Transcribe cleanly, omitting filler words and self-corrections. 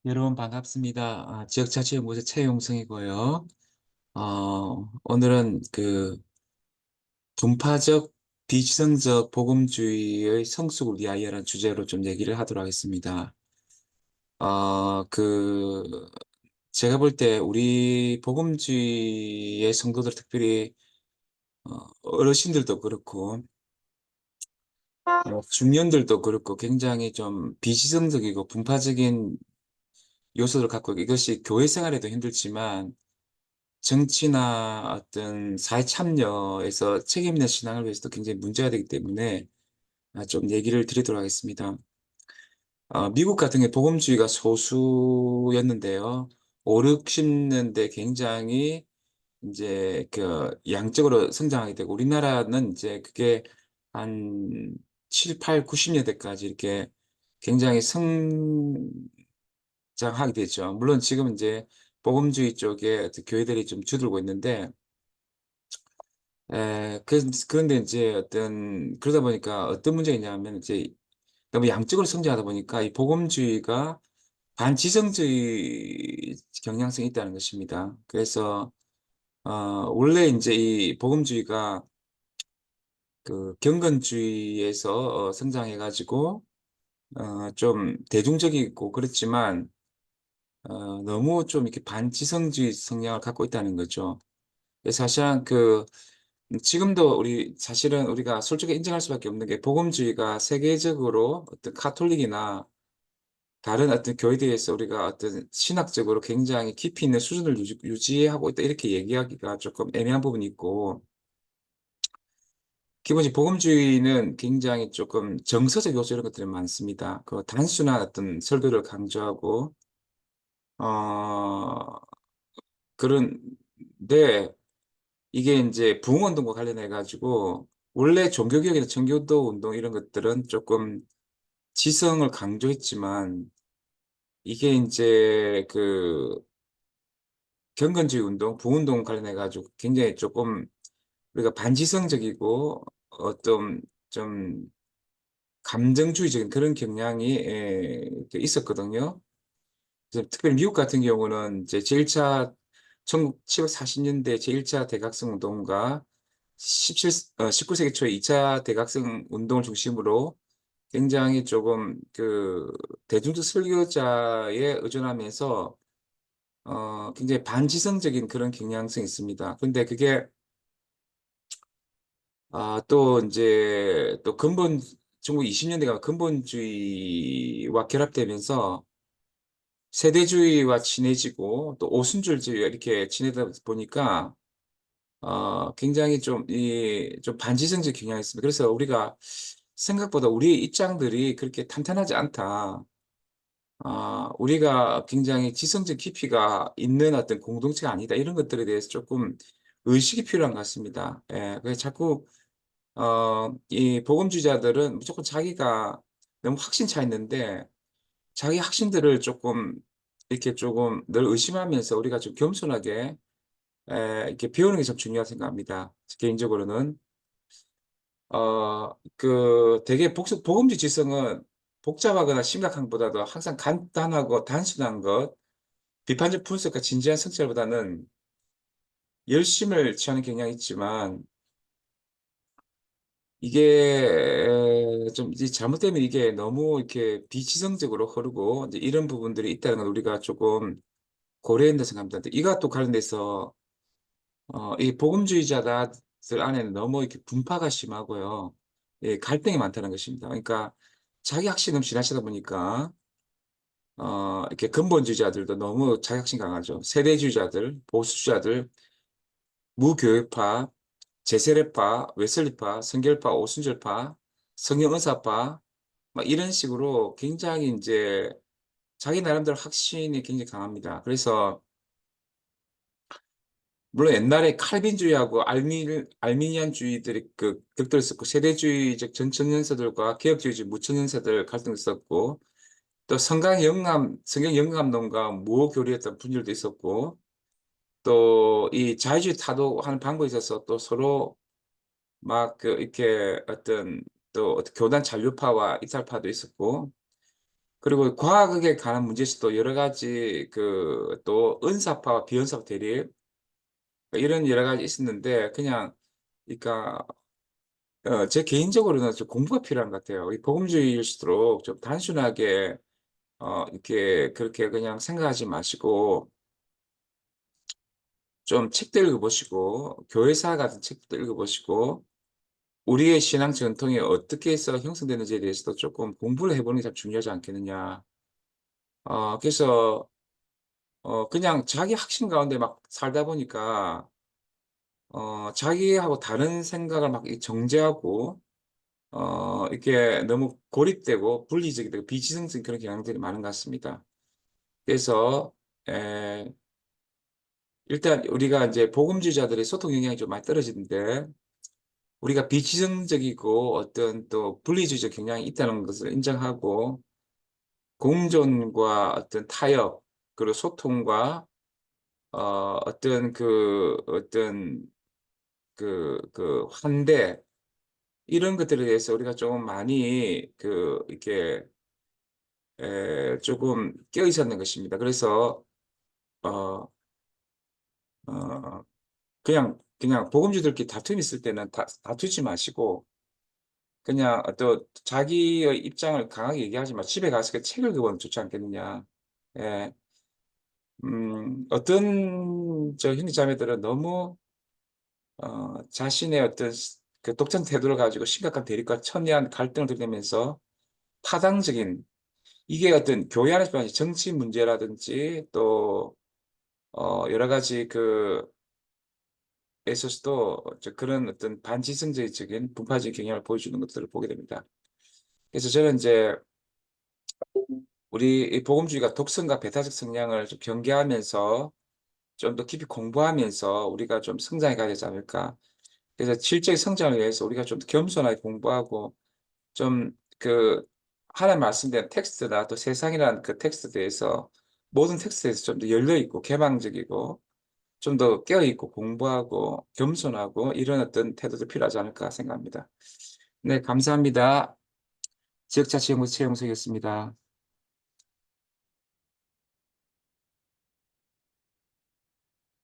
여러분 반갑습니다. 지역자치연구소 최용성이고요. 오늘은 그 분파적 비지성적 복음주의의 성숙을 위하여라는 주제로 좀 얘기를 하도록 하겠습니다. 제가 볼 때 우리 복음주의의 성도들, 특별히 어르신들도 그렇고 중년들도 그렇고 굉장히 좀 비지성적이고 분파적인 요소를 갖고 있고, 이것이 교회 생활에도 힘들지만 정치나 어떤 사회 참여에서 책임 있는 신앙을 위해서도 굉장히 문제가 되기 때문에 좀 얘기를 드리도록 하겠습니다. 미국 같은 게 복음주의가 소수였는데요. 5, 60년대 굉장히 이제 그 양적으로 성장하게 되고, 우리나라는 이제 그게 한 7, 8, 90년대까지 이렇게 굉장히 성장하게 됐죠. 물론 지금 이제 복음주의 쪽에 어떤 교회들이 좀 주들고 있는데, 그런데 이제 그러다 보니까 어떤 문제가 있냐면, 이제 너무 양적으로 성장하다 보니까 이 복음주의가 반지성주의 경향성이 있다는 것입니다. 그래서, 원래 이제 이 복음주의가 그 경건주의에서 성장해가지고, 좀 대중적이고 그렇지만, 너무 좀 이렇게 반지성주의 성향을 갖고 있다는 거죠. 그래서 사실은 지금도 사실은 우리가 솔직히 인정할 수밖에 없는 게, 복음주의가 세계적으로 어떤 카톨릭이나 다른 어떤 교회들에서 우리가 어떤 신학적으로 굉장히 깊이 있는 수준을 유지하고 있다, 이렇게 얘기하기가 조금 애매한 부분이 있고, 기본적으로 복음주의는 굉장히 조금 정서적 요소 이런 것들이 많습니다. 그 단순한 어떤 설교를 강조하고, 어, 그런데 이게 이제 부흥운동과 관련해 가지고, 원래 종교개혁이나 청교도 운동 이런 것들은 조금 지성을 강조했지만, 이게 이제 경건주의 운동, 부흥운동 관련해 가지고 굉장히 조금 우리가 반지성적이고 어떤 좀 감정주의적인 그런 경향이 있었거든요. 그래서 특별히 미국 같은 경우는 이제 제1차 1740년대 제1차 대각성 운동과 19세기 초에 2차 대각성 운동을 중심으로 굉장히 조금 대중적 설교자에 의존하면서 굉장히 반지성적인 그런 경향성이 있습니다. 근데 그게 또 이제 또 1920년대가 근본주의와 결합되면서 세대주의와 친해지고, 또 오순절주의와 이렇게 지내다 보니까 굉장히 좀 반지성적 경향이 있습니다. 그래서 우리가 생각보다 우리의 입장들이 그렇게 탄탄하지 않다. 우리가 굉장히 지성적 깊이가 있는 어떤 공동체가 아니다, 이런 것들에 대해서 조금 의식이 필요한 것 같습니다. 예, 그래서 자꾸 이 복음주의자들은 무조건 자기가 너무 확신차 있는데, 자기 확신들을 조금 이렇게 조금 늘 의심하면서 우리가 좀 겸손하게 이렇게 배우는 게 좀 중요하다고 생각합니다. 개인적으로는 되게 복음주의 지성은 복잡하거나 심각한 것보다도 항상 간단하고 단순한 것, 비판적 분석과 진지한 성찰보다는 열심을 취하는 경향이 있지만, 이게 좀 이제 잘못되면 이게 너무 이렇게 비지성적으로 흐르고, 이제 이런 부분들이 있다는 걸 우리가 조금 고려해야 된다 생각합니다. 근데 이와 또 관련돼서 이 복음주의자들 안에는 너무 이렇게 분파가 심하고요. 예, 갈등이 많다는 것입니다. 그러니까 자기 확신을 지나치다 보니까 이렇게 근본주의자들도 너무 자기 확신 강하죠. 세대주의자들, 보수주의자들, 무교회파, 제세례파, 웨슬리파, 성결파, 오순절파, 성령은사파, 막 이런 식으로 굉장히 이제 자기 나름대로 확신이 굉장히 강합니다. 그래서 물론 옛날에 칼빈주의하고 알미니안주의들이 격돌 있었고, 세대주의적 전천년세들과 개혁주의적 무천년세들 갈등 있었고, 또 성경 영감론과 무교리했던 분열도 있었고, 또 이 자유주의 타도하는 방법에 있어서 또 서로 막 이렇게 또 어떤 교단 잔류파와 이탈파도 있었고, 그리고 과학에 관한 문제에서도 여러 가지 그 또 은사파와 비은사파 대립 이런 여러 가지 있었는데 그냥 그러니까 제 개인적으로는 좀 공부가 필요한 것 같아요. 이 복음주의일수록 좀 단순하게 이렇게 그렇게 그냥 생각하지 마시고 좀 책도 읽어보시고 교회사 같은 책도 읽어보시고 우리의 신앙 전통이 어떻게 해서 형성되는지에 대해서도 조금 공부를 해보는 게 참 중요하지 않겠느냐. 그래서 그냥 자기 확신 가운데 막 살다 보니까 자기하고 다른 생각을 막 정제하고 이렇게 너무 고립되고 분리적이 되고 비지성적인 그런 경향들이 많은 것 같습니다. 그래서 에, 일단 우리가 이제 복음주의자들의 소통 영향이 좀 많이 떨어지는데 우리가 비지성적이고 어떤 또 분리주의적 경향이 있다는 것을 인정하고 공존과 어떤 타협 그리고 소통과 어떤 그 환대 이런 것들에 대해서 우리가 좀 많이 이렇게 조금 깨어 있었는 것입니다. 그래서 어, 어, 그냥 복음주들끼리 다툼이 있을 때는 다투지 마시고 그냥 또 자기의 입장을 강하게 얘기하지 마. 집에 가서 그 책을 읽어보면 좋지 않겠느냐. 예, 어떤 저 형제 자매들은 너무 자신의 어떤 그 독점 태도를 가지고 심각한 대립과 첨예한 갈등을 들이면서 타당적인 이게 어떤 교회 안에서 아니라 정치 문제라든지 또 여러 가지 에서도 그런 어떤 반지성적인 분파적인 경향을 보여주는 것들을 보게 됩니다. 그래서 저는 이제 우리 이 복음주의가 독성과 배타적 성향을 좀 경계하면서 좀 더 깊이 공부하면서 우리가 좀 성장해 가야 되지 않을까. 그래서 질적인 성장을 위해서 우리가 좀 더 겸손하게 공부하고 좀 하나님 말씀대로 텍스트나 또 세상이라는 그 텍스트에 대해서 모든 텍스트에서 좀 더 열려 있고 개방적이고 좀 더 깨어 있고 공부하고 겸손하고 이런 어떤 태도도 필요하지 않을까 생각합니다. 네, 감사합니다. 지역자치연구소 최영석이었습니다.